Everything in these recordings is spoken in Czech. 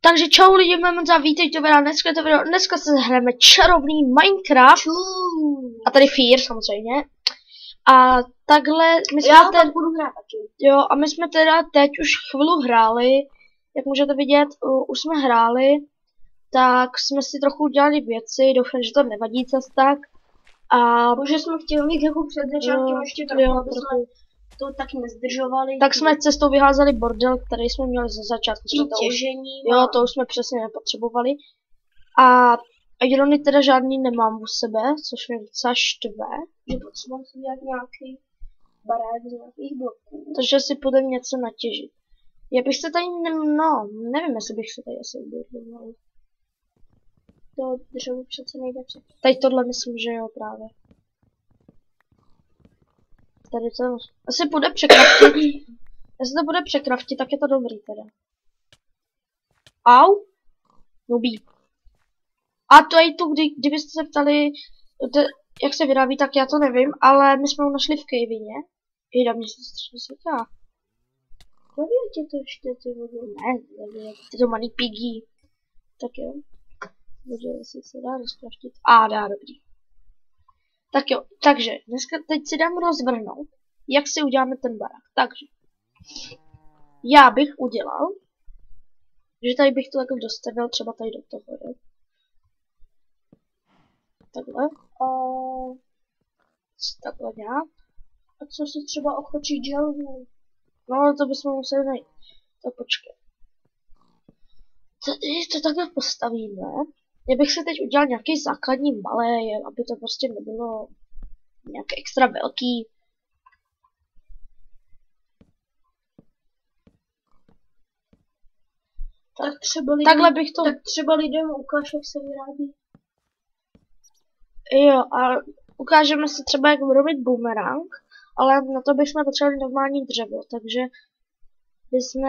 Takže čau lidi, moc vítejte na dneska se hrajeme čarovný Minecraft. A tady Fear samozřejmě. A takhle my jsme budu hrát taky. Jo, a my jsme teda teď už chvíli hráli. Jak můžete vidět, už jsme hráli. Tak jsme si trochu udělali věci, doufám, že to nevadí zas tak. A protože jsme chtěli mít jako před začátkem ještě trochu, aby jsme to taky nezdržovali. Tak jsme cestou vyházeli bordel, který jsme měli ze začátku. Tím těžením. Jo, to už jsme přesně nepotřebovali. A irony teda žádný nemám u sebe, což mě docela štve. Že potřebujeme si dělat nějaký barák z nějakých bloků. Takže si půjdeme něco natěžit. Já bych se tady, nevím, jestli bych se tady asi ubytoval. To dřevo přece nejde před. Tady tohle myslím, že jo právě. Tady to asi bude překraftit. Jestli to bude překraftit, tak je to dobrý teda. Au! Nubí. A to je tu, kdybyste se ptali, jak se vyrábí, tak já to nevím, ale my jsme ho našli v Cavině. Jde, mě se strašně světá. Nevíte tě to ještě, ty vody? Ne, ty to malý piggy. Tak jo. Bože, jestli se dá rozkraftit. Dá, dobrý. Tak jo, takže dneska teď si dám rozvrhnout, jak si uděláme ten barák. Takže já bych udělal, že tady bych to takhle dostavil, třeba tady do toho, jo. Takhle. Takhle nějak. A co si třeba ochočit želvu? No, to bychom museli najít. Tak počkej. Tady to takhle postavíme. Já bych se teď udělal nějaký základní malé, aby to prostě nebylo nějak extra velký. Tak třeba lidem, takhle bych to... Tak třeba lidem ukáž, jak se vyrábí. Jo, a ukážeme si třeba, jak vyrobit boomerang, ale na to bychom potřebovali normální dřevo, takže bychom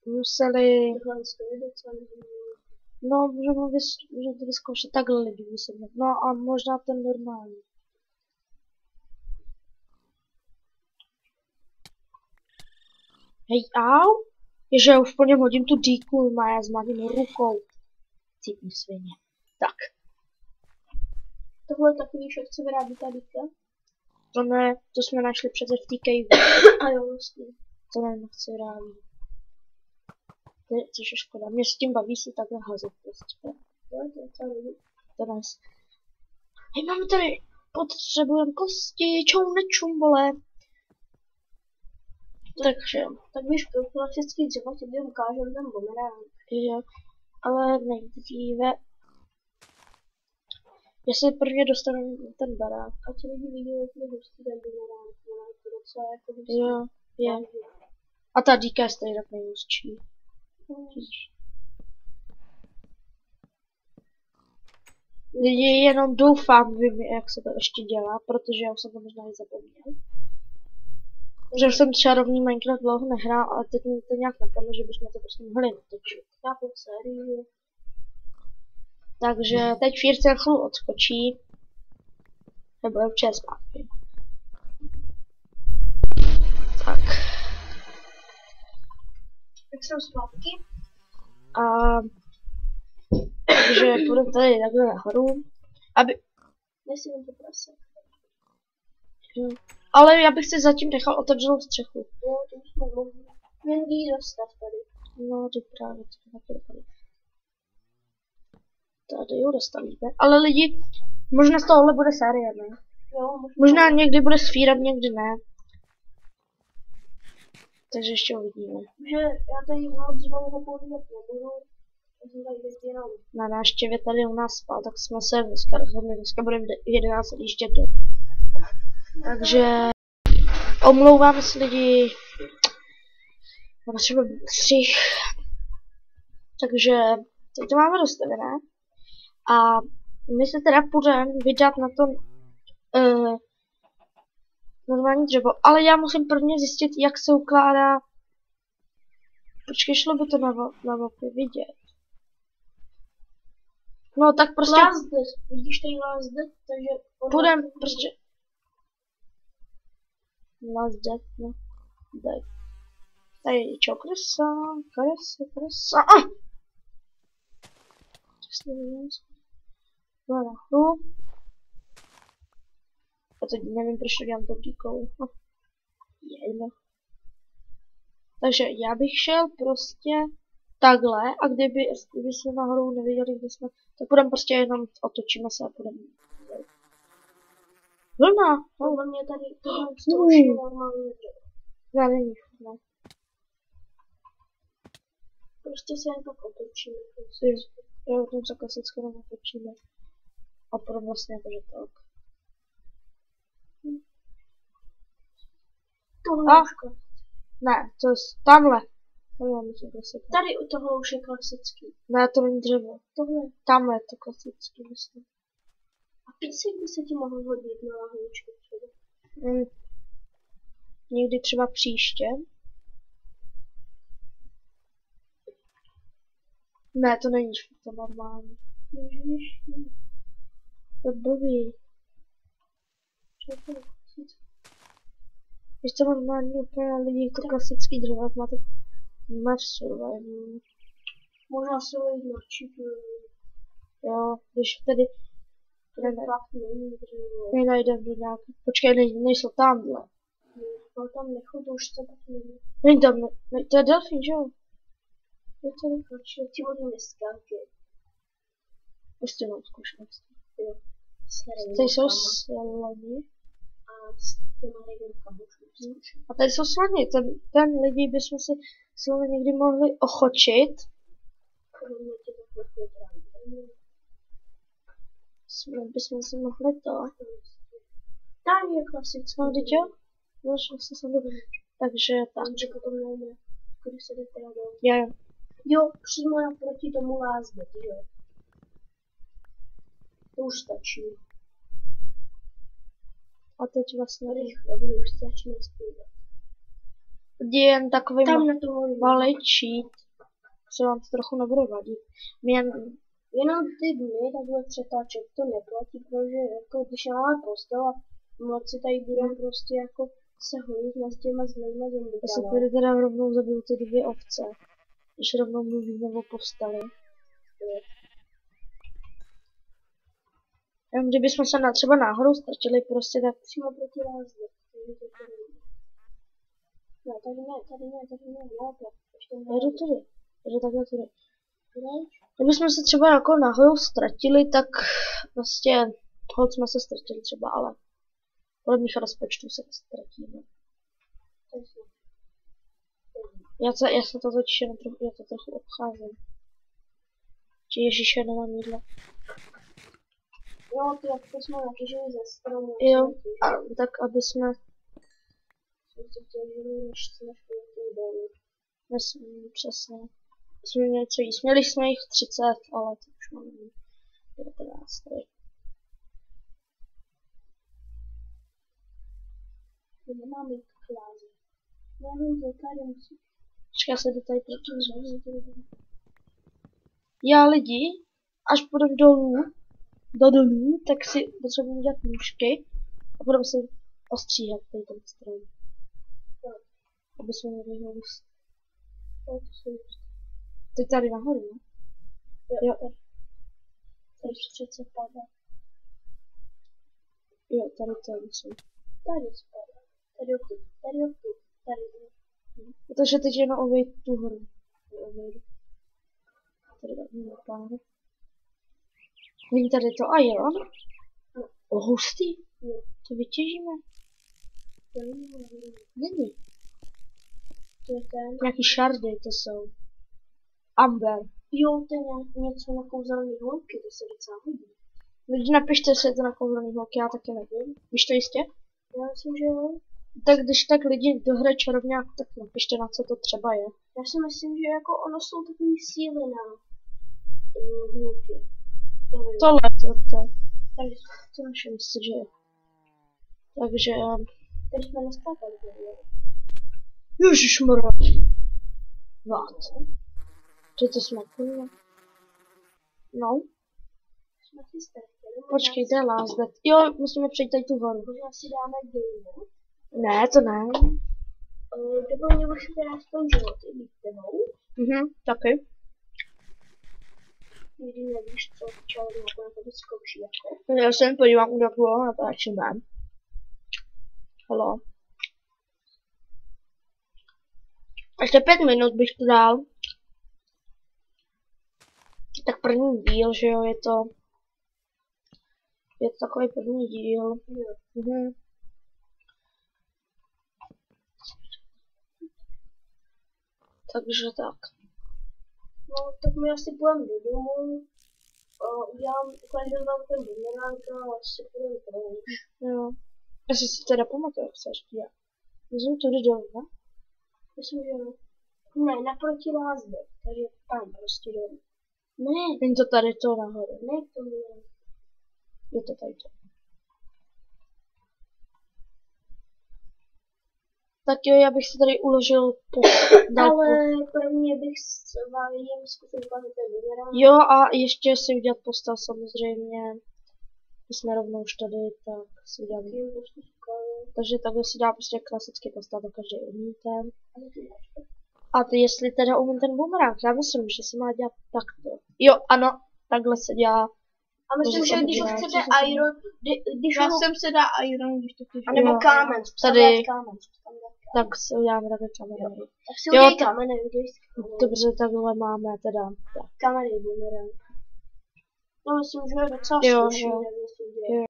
museli... No, můžeme to vyzkoušet takhle lidi vysadnout. No a možná ten normální. Hej, au! Ježe, já už po něm hodím tu díku, má já zmávím rukou. Cítím svině. Tak. Tohle je takový, že chce vyrábět ta díka? To ne, to jsme našli přece v té cave. A jo, vlastně. To nevím, jak se vyrábí. Což je škoda. Mě s tím baví se takhle házet prostě. To nice. Hej, máme tady, potřebujeme kosti, čumbole. Takže, tak víš, pro klasický dřevo ti bude ukážem ten boomerang. Jo, ale nejdříve, jestli prvně dostaneme ten barák. A ti lidi vidí, jak je hustý ten boomerang. To docela jako hustý. Jo, je. A ta díka je stejně tak nejhustší. Lidi, jenom doufám, vím, jak se to ještě dělá, protože já jsem to možná i zapomněl. Že jsem čarovný Minecraft dlouho nehrál, ale teď mi to nějak napadlo, že bychom to prostě mohli natočit. Nějakou sérii. Takže teď Fear se chvíli odskočí. Nebo je včas zpátky. Tak. Tak jsem zpátky. A takže půjdeme tady takhle nahoru, aby... Nesmím to prase. Ale já bych si zatím nechal otevřenou střechu. Jo, to už jsme mohli. Jen jí dostav tady. No, to právě to taky dopadne. Tady jo, dostavíme. Ale lidi, možná z tohohle bude série, ne? Jo, možná někdy bude s Fearem, někdy ne. Takže ještě uvidíme. Že já tady moc dlouho povídat nebudu. Na návštěvě tady u nás spal, tak jsme se dneska rozhodli, dneska budeme v 11 ještě do. Takže omlouvám se lidi, potřeba střih. Takže teď to máme dostavené. A my se teda půjdeme vydat na to normální dřevo, ale já musím prvně zjistit, jak se ukládá. Počkej, šlo by to na mapě vidět. No tak prostě... Last death. Vidíš tady last death, takže... Půjdem prostě... Last death, no. Tady je čo, kresa. nahoru. A teď nevím, proč to dělám to díkou. Jedno. Takže já bych šel prostě takhle a kdyby jsme nahoru neviděli, kde jsme, tak půjdeme prostě jenom otočíme se a půjdeme. Vlna! Podle mě tady to už je normální dřevo. Já nevím, ne. Prostě se jen tak otočíme. Jo, tam se klasicky jenom otočíme. A potom vlastně jakože tak. Tohle A? už Ne, to je tamhle. Tamhle musím klasicky. tady u toho už je klasický. Ne, to není dřevo. Tohle. Tamhle je to klasický, myslím. A písek by se ti mohl hodit na lahůčku třeba. Někdy třeba příště. Ne, to není to normální. Ježiš. To je blbý. Co to? Když to normální úplně lidi, to klasický dřevo, jak máte v survivalu. Možná se ho jít narčit. Jo, když tedy Fakt není dřevo. nenajdem do nějaký. Počkej, nejsou tamhle. Ale tam nechod, už to tak není. Není tam, to je delfín, že jo? Je to nejlepší, ti vodní neskáky. Prostě mám zkušenost. Jo. Tady jsou slaní. A s těma rejdenkama už mám zkušenost. A tady jsou slaní. Ten lidi bychom si slony někdy mohli ochočit. Kromě tě takhle podrám. Bychom si mohli to. Tady je klasický. No, teď jo? Vlastně jsem dobrý. Takže tak. Takže potom nevíme, kudy se jde teda dolů. Jo. Jo, přímo naproti tomu lázbet, jo. To už stačí. A teď vlastně Rychle, už stačí zpívat. jen takový Tam na toho malý cheat, co vám to trochu nebude vadit. My jenom ty dny takhle přetáčet to neplatí, protože jako když máme postel a v noci tady budeme prostě jako se honit s těma zlejma já se zombikama. tady teda rovnou zabiju ty 2 ovce, když rovnou mluvíme o posteli. Kdybychom se třeba náhodou ztratili prostě tak Přímo proti lázbě. Ne, tady ne, lépe. jedu takhle tudy. Kdybychom se třeba jako náhodou ztratili, tak prostě hoď jsme se ztratili třeba, ale podle mých rozpočtů se ztratíme. Já se to totiž jenom trochu obcházím. Či Ježíše, nemám jídlo. Jo, ty jak to jsme natěžili ze stromu. Jo, a tak aby jsme přesně. Jsme měli co jíst. Měli jsme jich 30, ale to už máme 19. Nemáme klázy. Jenom to tady musí. Počkej, já se do tady protože já lidi, až půjdem do dolů, tak si potřebuji dělat nůžky a budeme si ostříhat tady ten strom. Aby jsme měli houst. Teď tady nahoru, ne? Jo. Tady přece padá. Jo, tady to musím. Tady spadá. Tady. Takže teď jenom obejít tu horu. Tady tak neplánu. Není tady to iron? O, hustý. To vytěžíme. Není. To je ten. Nějaký šardy to jsou. Amber. Jo, to je něco na kouzelný holky, to se docela hodí. Lidi, napište si to na kouzelný holky, já taky nevím. Víš to jistě? Já myslím, že jo. Tak když tak lidi do hry čarovňák, tak napište, na co to třeba je. Já si myslím, že jako ono jsou takový síly na holky. Tohle, tady to naše myslím, že je. Takže... Teď jsme neskákali. Ježišmarja. Vát. To jsme kurva. No. Počkej, to je last bet. Jo, musíme přejít tady tu horu. Možná si dáme game. Ne, to ne. Nebo mě musíte aspoň životy být tebou. Taky. Nikdy nevíš, co člověk na tebe zkouší. Jako. Já se jen podívám, kdo bylo natáčíme. Halo. Ještě 5 minut bych to dal. Tak první díl, že jo, je to takový první díl. Mhm. Takže tak. No, tak my asi půjdeme do domu. Ukážem vám ten bumerang a asi půjdeme pryč. Jo. Jestli si teda pamatuju, jak se ještě dělá. Vezmu tudy dolů, ne? Myslím, že jo. Ne, naproti lázde. Takže tam prostě dolů. Ne. Není to tady to nahoru. Ne, to ne. Je to tady to. Tak jo, já bych se tady uložil po... Ale prvně bych s vámi zkusil ukázat ten bumerang. Jo, a ještě si udělat postel samozřejmě. Když jsme rovnou už tady, tak si uděláme. Takže takhle si dá prostě klasicky postel, to každý umíte. A ty jestli teda umím ten bumerang, já myslím, že se má dělat takto. Jo, ano, takhle se dělá. A myslím, že když ho chcete iron, když Já ho... jsem se dá iron, když to chceš. A nebo Jo. kámen, Tady. kámen. Tak si uděláme takhle kameny. Tak si Jo, udělej to- kámen, udělej si kámen. Dobře, takhle máme teda. Tak. Kámen je bumerang. No myslím, že je docela Jo, slušný, jo. nevím, jestli udělej.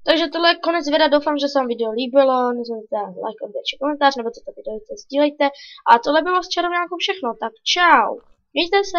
Takže tohle je konec videa, doufám, že se vám video líbilo, nezapomeňte like, odběr či komentář, nebo toto video sdílejte. A tohle bylo s Čarovňákou všechno, tak čau, mějte se.